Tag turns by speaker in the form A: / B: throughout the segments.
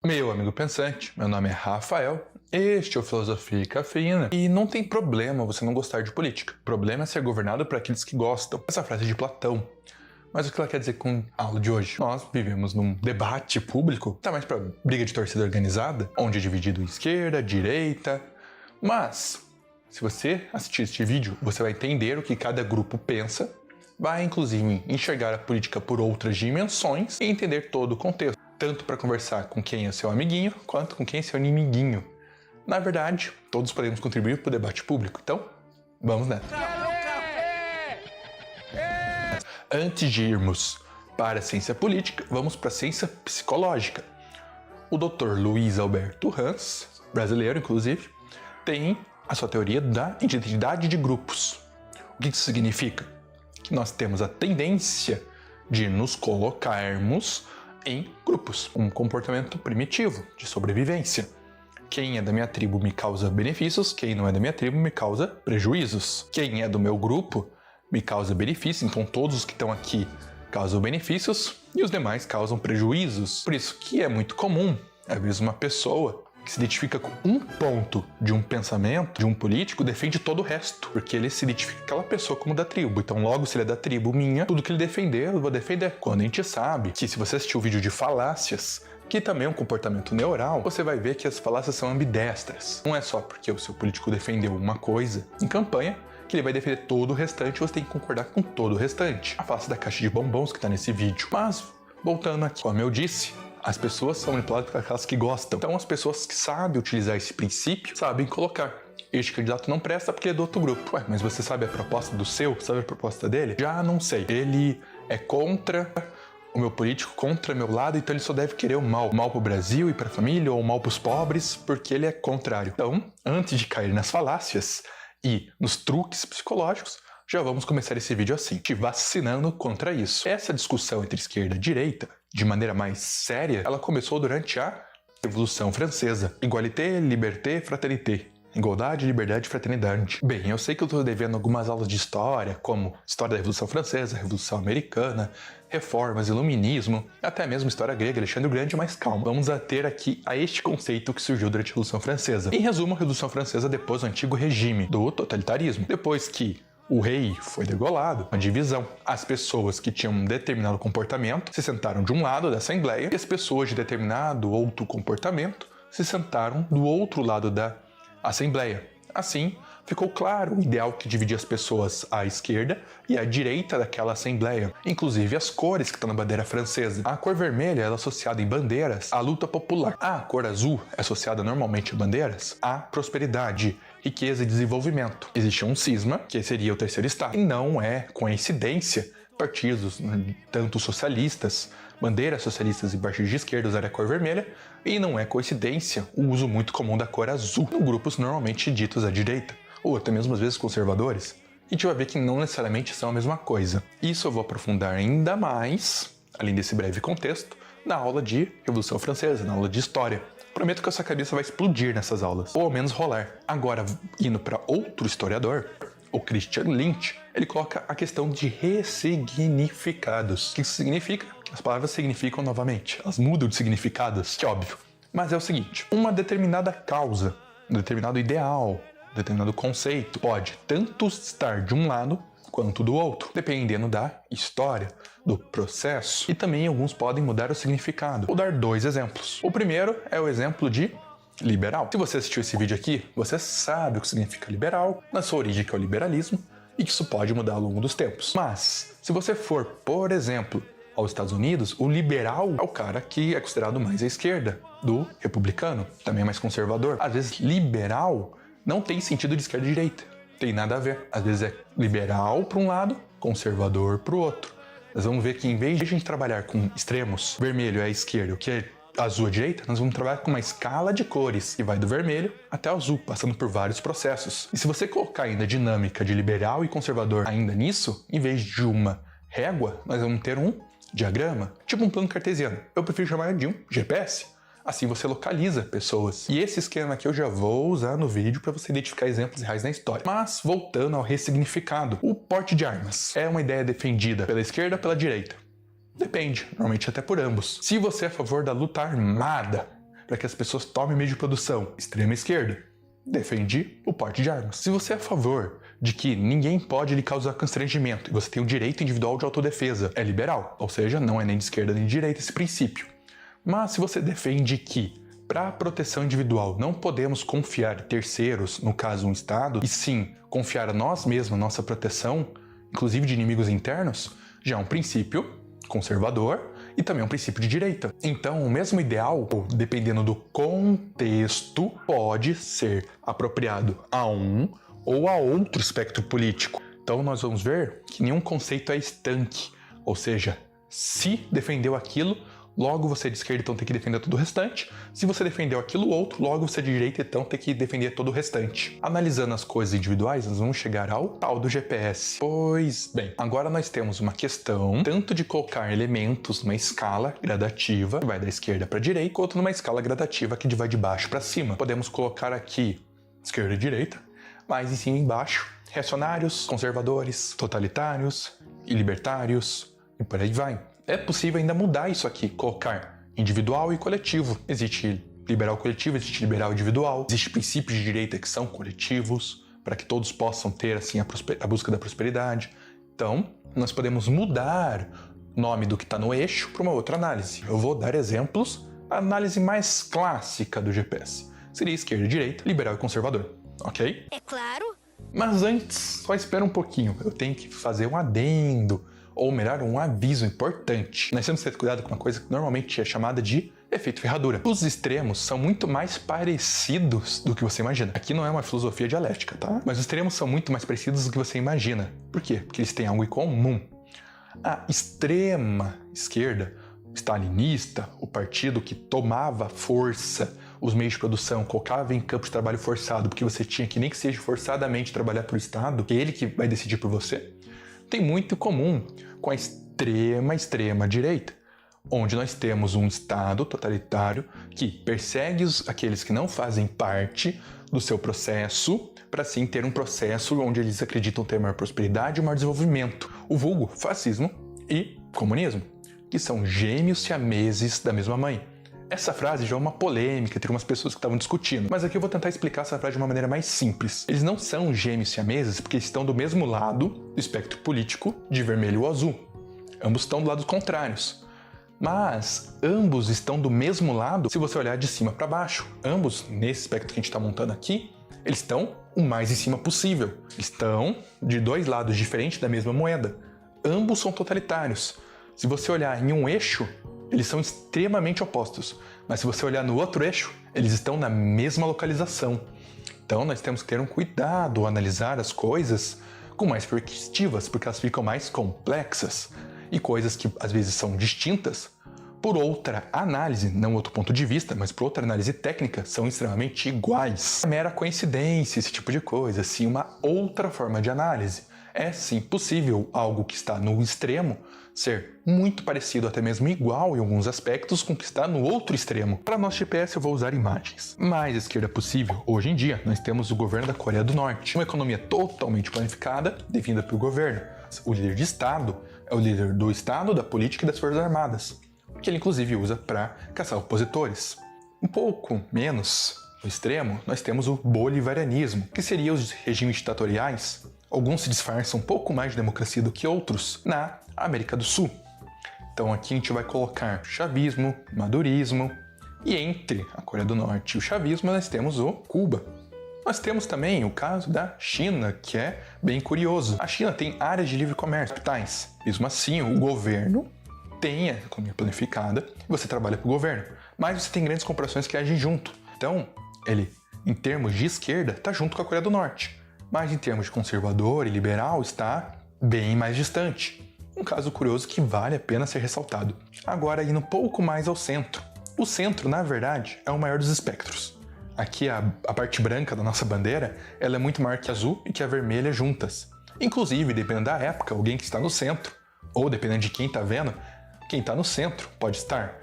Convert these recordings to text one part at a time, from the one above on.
A: Meu amigo pensante, meu nome é Rafael, este é o Filosofia e Cafeína, e não tem problema você não gostar de política. O problema é ser governado por aqueles que gostam. Essa frase é de Platão. Mas o que ela quer dizer com a aula de hoje? Nós vivemos num debate público, tá mais pra briga de torcida organizada, onde é dividido em esquerda, direita, mas se você assistir este vídeo, você vai entender o que cada grupo pensa, vai inclusive enxergar a política por outras dimensões e entender todo o contexto, tanto para conversar com quem é seu amiguinho, quanto com quem é seu inimiguinho. Na verdade, todos podemos contribuir para o debate público, então vamos nessa. Antes de irmos para a ciência política, vamos para a ciência psicológica. O Dr. Luiz Alberto Hans, brasileiro inclusive, tem a sua teoria da identidade de grupos. O que isso significa? Que nós temos a tendência de nos colocarmos em grupos, um comportamento primitivo de sobrevivência. Quem é da minha tribo me causa benefícios, quem não é da minha tribo me causa prejuízos. Quem é do meu grupo me causa benefícios, então todos os que estão aqui causam benefícios e os demais causam prejuízos. Por isso que é muito comum, às vezes, uma pessoa que se identifica com um ponto de um pensamento, de um político, defende todo o resto, porque ele se identifica com aquela pessoa como da tribo. Então logo, se ele é da tribo minha, tudo que ele defender, eu vou defender. Quando a gente sabe que, se você assistir o vídeo de falácias, que também é um comportamento neural, você vai ver que as falácias são ambidestras. Não é só porque o seu político defendeu uma coisa em campanha que ele vai defender todo o restante, você tem que concordar com todo o restante. A falácia da caixa de bombons que está nesse vídeo. Mas, voltando aqui, como eu disse, as pessoas são manipuladas por aquelas que gostam. Então as pessoas que sabem utilizar esse princípio sabem colocar: este candidato não presta porque é do outro grupo. Ué, mas você sabe a proposta do seu? Sabe a proposta dele? Já não sei. Ele é contra o meu político, contra meu lado, então ele só deve querer o mal. O mal pro Brasil e pra família, ou o mal pros pobres, porque ele é contrário. Então, antes de cair nas falácias e nos truques psicológicos, já vamos começar esse vídeo assim, te vacinando contra isso. Essa discussão entre esquerda e direita, de maneira mais séria, ela começou durante a Revolução Francesa. Égalité, liberté, fraternité. Igualdade, liberdade e fraternidade. Bem, eu sei que eu estou devendo algumas aulas de história, como história da Revolução Francesa, Revolução Americana, reformas, iluminismo, até mesmo história grega, Alexandre o Grande, mas calma. Vamos ater aqui a este conceito que surgiu durante a Revolução Francesa. Em resumo, a Revolução Francesa depois do antigo regime do totalitarismo. Depois que o rei foi degolado, uma divisão. As pessoas que tinham um determinado comportamento se sentaram de um lado da Assembleia e as pessoas de determinado outro comportamento se sentaram do outro lado da Assembleia. Assim, ficou claro o ideal que dividia as pessoas à esquerda e à direita daquela Assembleia, inclusive as cores que estão na bandeira francesa. A cor vermelha é associada em bandeiras à luta popular. A cor azul é associada normalmente a bandeiras à prosperidade, riqueza e desenvolvimento. Existe um cisma, que seria o terceiro estado, e não é coincidência partidos, tanto socialistas, bandeiras socialistas e partidos de esquerda usarem a cor vermelha, e não é coincidência o uso muito comum da cor azul em grupos normalmente ditos à direita, ou até mesmo às vezes conservadores. E a gente vai ver que não necessariamente são a mesma coisa. Isso eu vou aprofundar ainda mais, além desse breve contexto, na aula de Revolução Francesa, na aula de História. Prometo que a sua cabeça vai explodir nessas aulas, ou ao menos rolar. Agora, indo para outro historiador, o Christian Lynch, ele coloca a questão de ressignificados. O que isso significa? As palavras significam novamente, elas mudam de significados, que é óbvio. Mas é o seguinte, uma determinada causa, um determinado ideal, um determinado conceito pode tanto estar de um lado quanto do outro, dependendo da história, do processo, e também alguns podem mudar o significado. Vou dar dois exemplos. O primeiro é o exemplo de liberal. Se você assistiu esse vídeo aqui, você sabe o que significa liberal, na sua origem que é o liberalismo, e que isso pode mudar ao longo dos tempos. Mas, se você for, por exemplo, aos Estados Unidos, o liberal é o cara que é considerado mais à esquerda do republicano, também é mais conservador. Às vezes, liberal não tem sentido de esquerda e direita, tem nada a ver. Às vezes é liberal para um lado, conservador para o outro. Nós vamos ver que, em vez de a gente trabalhar com extremos, vermelho é a esquerda, o que é azul à direita, nós vamos trabalhar com uma escala de cores que vai do vermelho até o azul, passando por vários processos. E se você colocar ainda a dinâmica de liberal e conservador ainda nisso, em vez de uma régua, nós vamos ter um diagrama, tipo um plano cartesiano. Eu prefiro chamar de um GPS. Assim você localiza pessoas. E esse esquema aqui eu já vou usar no vídeo para você identificar exemplos reais na história. Mas, voltando ao ressignificado, o porte de armas é uma ideia defendida pela esquerda ou pela direita? Depende, normalmente até por ambos. Se você é a favor da luta armada, para que as pessoas tomem meio de produção. Extrema esquerda defende o porte de armas. Se você é a favor de que ninguém pode lhe causar constrangimento e você tem o direito individual de autodefesa, é liberal, ou seja, não é nem de esquerda nem de direita esse princípio. Mas se você defende que para a proteção individual não podemos confiar em terceiros, no caso um Estado, e sim confiar a nós mesmos, nossa proteção, inclusive de inimigos internos, já é um princípio conservador e também um princípio de direita. Então, o mesmo ideal, dependendo do contexto, pode ser apropriado a um ou a outro espectro político. Então, nós vamos ver que nenhum conceito é estanque, ou seja, se defendeu aquilo, logo você é de esquerda, então tem que defender todo o restante. Se você defendeu aquilo outro, logo você é de direita, então tem que defender todo o restante. Analisando as coisas individuais, nós vamos chegar ao tal do GPS. Pois bem, agora nós temos uma questão tanto de colocar elementos numa escala gradativa, que vai da esquerda para a direita, quanto numa escala gradativa que vai de baixo para cima. Podemos colocar aqui esquerda e direita, mas em cima e embaixo, reacionários, conservadores, totalitários e libertários, e por aí vai. É possível ainda mudar isso aqui, colocar individual e coletivo. Existe liberal coletivo, existe liberal individual, existe princípios de direita que são coletivos, para que todos possam ter assim a busca da prosperidade. Então, nós podemos mudar o nome do que está no eixo para uma outra análise. Eu vou dar exemplos. A análise mais clássica do GPS seria esquerda e direita, liberal e conservador, ok?
B: É claro.
A: Mas antes, só espera um pouquinho, eu tenho que fazer um adendo, ou melhor, um aviso importante. Nós temos que ter cuidado com uma coisa que normalmente é chamada de efeito ferradura. Os extremos são muito mais parecidos do que você imagina. Aqui não é uma filosofia dialética, tá? Mas os extremos são muito mais parecidos do que você imagina. Por quê? Porque eles têm algo em comum. A extrema esquerda, stalinista, o partido que tomava força os meios de produção, colocava em campo de trabalho forçado, porque você tinha que nem que seja forçadamente trabalhar para o Estado, que é ele que vai decidir por você, tem muito em comum com a extrema direita, onde nós temos um Estado totalitário que persegue aqueles que não fazem parte do seu processo, para sim ter um processo onde eles acreditam ter maior prosperidade e maior desenvolvimento. O vulgo fascismo e comunismo, que são gêmeos siameses da mesma mãe. Essa frase já é uma polêmica entre umas pessoas que estavam discutindo, mas aqui eu vou tentar explicar essa frase de uma maneira mais simples. Eles não são gêmeos siameses porque estão do mesmo lado do espectro político de vermelho ou azul. Ambos estão do lado contrários. Mas ambos estão do mesmo lado se você olhar de cima para baixo. Ambos, nesse espectro que a gente está montando aqui, eles estão o mais em cima possível. Estão de dois lados diferentes da mesma moeda. Ambos são totalitários. Se você olhar em um eixo, eles são extremamente opostos, mas se você olhar no outro eixo, eles estão na mesma localização. Então nós temos que ter um cuidado ao analisar as coisas com mais perspectivas, porque elas ficam mais complexas, e coisas que às vezes são distintas, por outra análise, não outro ponto de vista, mas por outra análise técnica, são extremamente iguais. É mera coincidência, esse tipo de coisa, sim, uma outra forma de análise. É sim possível algo que está no extremo ser muito parecido, até mesmo igual em alguns aspectos, com o que está no outro extremo. Para nosso GPS eu vou usar imagens. Mais esquerda possível, hoje em dia, nós temos o governo da Coreia do Norte. Uma economia totalmente planificada, definida pelo governo. O líder de Estado é o líder do Estado, da política e das Forças Armadas, que ele inclusive usa para caçar opositores. Um pouco menos no extremo, nós temos o bolivarianismo, que seria os regimes ditatoriais. Alguns se disfarçam um pouco mais de democracia do que outros na América do Sul. Então aqui a gente vai colocar chavismo, madurismo, e entre a Coreia do Norte e o chavismo nós temos o Cuba. Nós temos também o caso da China, que é bem curioso. A China tem áreas de livre comércio, capitais. Mesmo assim, o governo tem a economia planificada e você trabalha para o governo. Mas você tem grandes corporações que agem junto. Então, ele, em termos de esquerda, está junto com a Coreia do Norte. Mas em termos de conservador e liberal, está bem mais distante. Um caso curioso que vale a pena ser ressaltado. Agora, indo um pouco mais ao centro. O centro, na verdade, é o maior dos espectros. Aqui, a parte branca da nossa bandeira, ela é muito maior que a azul e que a vermelha juntas. Inclusive, dependendo da época, alguém que está no centro, ou dependendo de quem está vendo, quem está no centro pode estar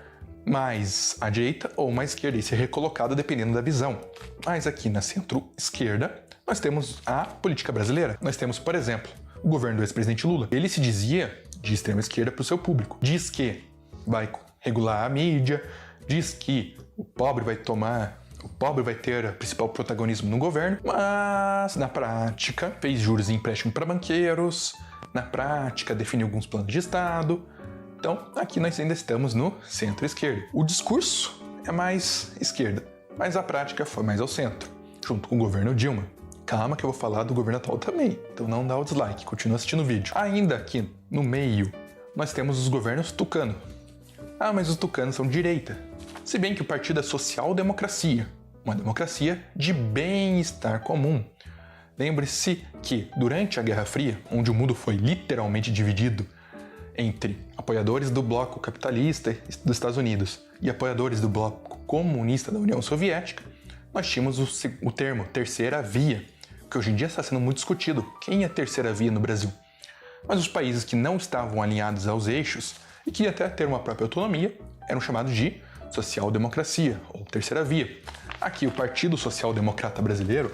A: mais à direita ou mais à esquerda e ser recolocado dependendo da visão. Mas aqui na centro-esquerda, nós temos a política brasileira. Nós temos, por exemplo, o governo do ex-presidente Lula. Ele se dizia de extrema esquerda para o seu público. Diz que vai regular a mídia, diz que o pobre vai ter o principal protagonismo no governo, mas na prática fez juros e empréstimo para banqueiros, na prática definiu alguns planos de Estado. Então aqui nós ainda estamos no centro-esquerda. O discurso é mais esquerda, mas a prática foi mais ao centro, junto com o governo Dilma. Calma que eu vou falar do governo atual também, então não dá o dislike, continua assistindo o vídeo. Ainda aqui no meio, nós temos os governos tucano. Ah, mas os tucanos são de direita. Se bem que o partido é social-democracia, uma democracia de bem-estar comum. Lembre-se que durante a Guerra Fria, onde o mundo foi literalmente dividido entre apoiadores do bloco capitalista dos Estados Unidos e apoiadores do bloco comunista da União Soviética, nós tínhamos o termo terceira via, que hoje em dia está sendo muito discutido. Quem é terceira via no Brasil? Mas os países que não estavam alinhados aos eixos e que até ter uma própria autonomia eram chamados de social-democracia ou terceira via. Aqui o Partido Social Democrata Brasileiro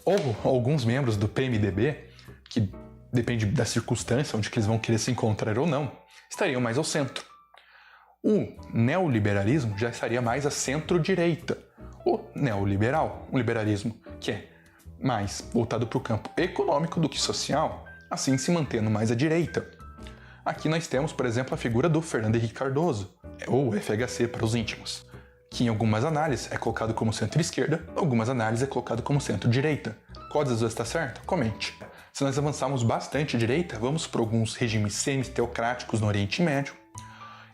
A: ou alguns membros do PMDB, que depende da circunstância onde que eles vão querer se encontrar ou não, estariam mais ao centro. O neoliberalismo já estaria mais à centro-direita. O neoliberal, um liberalismo que é mais voltado para o campo econômico do que social, assim se mantendo mais à direita. Aqui nós temos, por exemplo, a figura do Fernando Henrique Cardoso, ou FHC para os íntimos, que em algumas análises é colocado como centro-esquerda, em algumas análises é colocado como centro-direita. Qual das duas está certo? Comente. Se nós avançarmos bastante à direita, vamos para alguns regimes semi-teocráticos no Oriente Médio,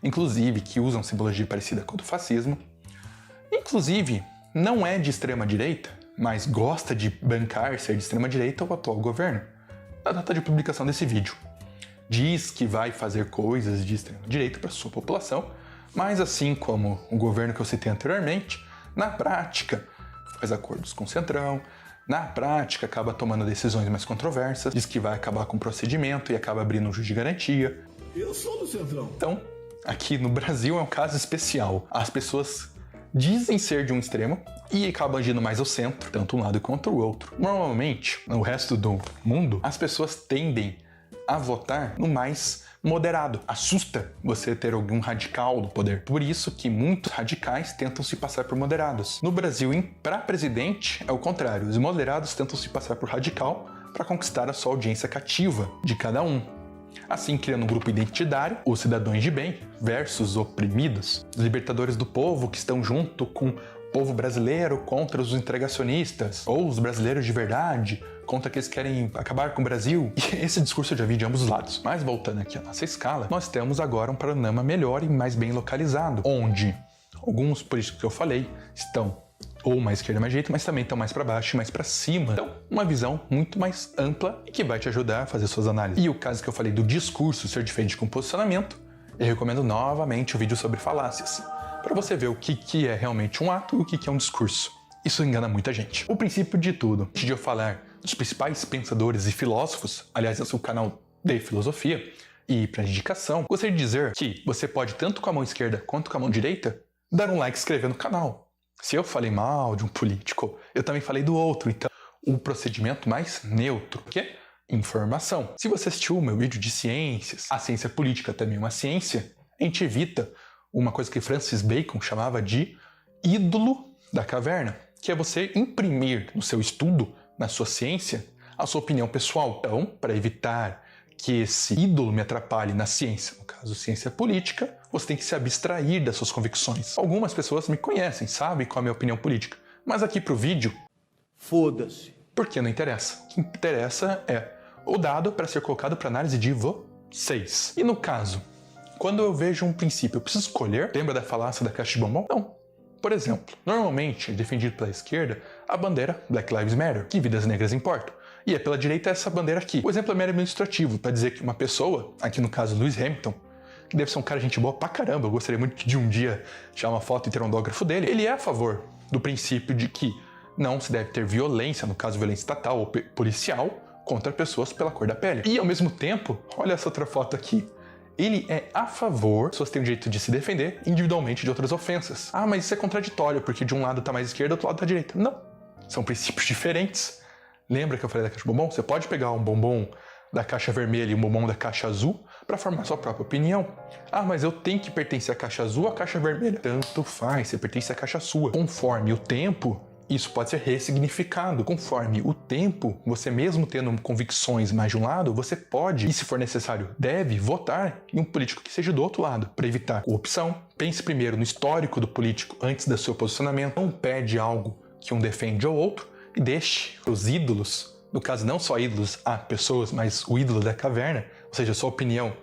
A: inclusive que usam simbologia parecida com o do fascismo. Inclusive, não é de extrema-direita, mas gosta de bancar ser de extrema-direita o atual governo. Na data de publicação desse vídeo. Diz que vai fazer coisas de extrema-direita para sua população, mas assim como o governo que eu citei anteriormente, na prática faz acordos com o Centrão, na prática acaba tomando decisões mais controversas, diz que vai acabar com o procedimento e acaba abrindo um juiz de garantia.
B: Eu sou do Centrão.
A: Então, aqui no Brasil é um caso especial. As pessoas dizem ser de um extremo e acabam agindo mais ao centro, tanto um lado quanto o outro. Normalmente, no resto do mundo, as pessoas tendem a votar no mais moderado. Assusta você ter algum radical no poder. Por isso que muitos radicais tentam se passar por moderados. No Brasil, para presidente, é o contrário. Os moderados tentam se passar por radical para conquistar a sua audiência cativa de cada um. Assim, criando um grupo identitário, os cidadãos de bem versus oprimidos, os libertadores do povo que estão junto com o povo brasileiro contra os integracionistas, ou os brasileiros de verdade contra aqueles que querem acabar com o Brasil. E esse discurso eu já vi de ambos os lados. Mas voltando aqui à nossa escala, nós temos agora um panorama melhor e mais bem localizado, onde alguns políticos que eu falei estão ou mais esquerda mais direita, mas também estão mais para baixo e mais para cima. Então, uma visão muito mais ampla e que vai te ajudar a fazer suas análises. E o caso que eu falei do discurso ser diferente com posicionamento, eu recomendo novamente o vídeo sobre falácias, para você ver o que é realmente um ato e o que é um discurso. Isso engana muita gente. O princípio de tudo, antes de eu falar dos principais pensadores e filósofos, aliás, esse é o canal de filosofia, e para indicação, gostaria de dizer que você pode, tanto com a mão esquerda quanto com a mão direita, dar um like e se inscrever no canal. Se eu falei mal de um político, eu também falei do outro, então o procedimento mais neutro, que é informação. Se você assistiu o meu vídeo de ciências, a ciência política também é uma ciência, a gente evita uma coisa que Francis Bacon chamava de ídolo da caverna, que é você imprimir no seu estudo, na sua ciência, a sua opinião pessoal. Então, para evitar que esse ídolo me atrapalhe na ciência, no caso ciência política, você tem que se abstrair das suas convicções. Algumas pessoas me conhecem, sabem qual é a minha opinião política, mas aqui pro vídeo,
B: foda-se.
A: Porque não interessa. O que interessa é o dado para ser colocado para análise de vocês. E no caso, quando eu vejo um princípio, eu preciso escolher? Lembra da falácia da caixa de bombom? Não. Por exemplo, normalmente, defendido pela esquerda, a bandeira Black Lives Matter, que vidas negras importam. E é pela direita essa bandeira aqui. O exemplo é mero administrativo, para dizer que uma pessoa, aqui no caso Lewis Hamilton, que deve ser um cara gente boa pra caramba, eu gostaria muito de um dia tirar uma foto e ter um autógrafo dele, ele é a favor do princípio de que não se deve ter violência, no caso violência estatal ou policial, contra pessoas pela cor da pele. E ao mesmo tempo, olha essa outra foto aqui, ele é a favor, as pessoas têm o direito de se defender individualmente de outras ofensas. Ah, mas isso é contraditório, porque de um lado tá mais esquerda, do outro lado tá direita. Não, são princípios diferentes. Lembra que eu falei da caixa de bombom? Você pode pegar um bombom da caixa vermelha e um bombom da caixa azul para formar sua própria opinião. Ah, mas eu tenho que pertencer à caixa azul ou à caixa vermelha? Tanto faz, você pertence à caixa sua. Conforme o tempo, isso pode ser ressignificado. Conforme o tempo, você mesmo tendo convicções mais de um lado, você pode, e se for necessário, deve votar em um político que seja do outro lado, para evitar corrupção. Pense primeiro no histórico do político antes do seu posicionamento. Não pede algo que um defende ao outro e deixe os ídolos, no caso não só ídolos a pessoas, mas o ídolo da caverna, ou seja, sua opinião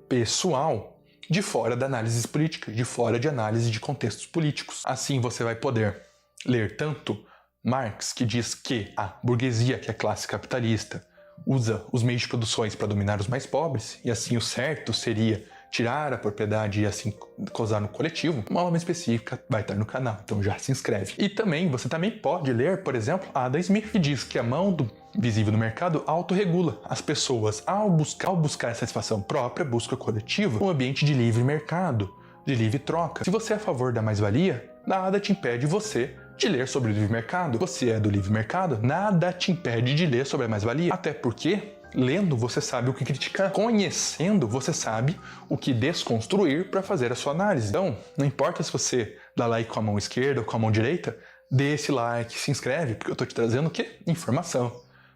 A: pessoal, de fora da análise política, de fora de análise de contextos políticos. Assim você vai poder ler tanto Marx, que diz que a burguesia, que é a classe capitalista, usa os meios de produções para dominar os mais pobres, e assim o certo seria tirar a propriedade e assim causar no coletivo. Uma aula específica vai estar no canal, então já se inscreve. E também, você também pode ler, por exemplo, a Adam Smith, que diz que a mão visível no mercado autorregula. As pessoas, ao buscar satisfação própria, busca coletiva, um ambiente de livre mercado, de livre troca. Se você é a favor da mais-valia, nada te impede você de ler sobre o livre mercado. Você é do livre mercado, nada te impede de ler sobre a mais-valia. Até porque, lendo, você sabe o que criticar. Conhecendo, você sabe o que desconstruir para fazer a sua análise. Então, não importa se você dá like com a mão esquerda ou com a mão direita, dê esse like, se inscreve, porque eu estou te trazendo o quê? Informação,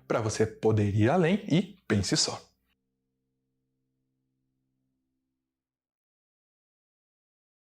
A: para você poder ir além e pense só.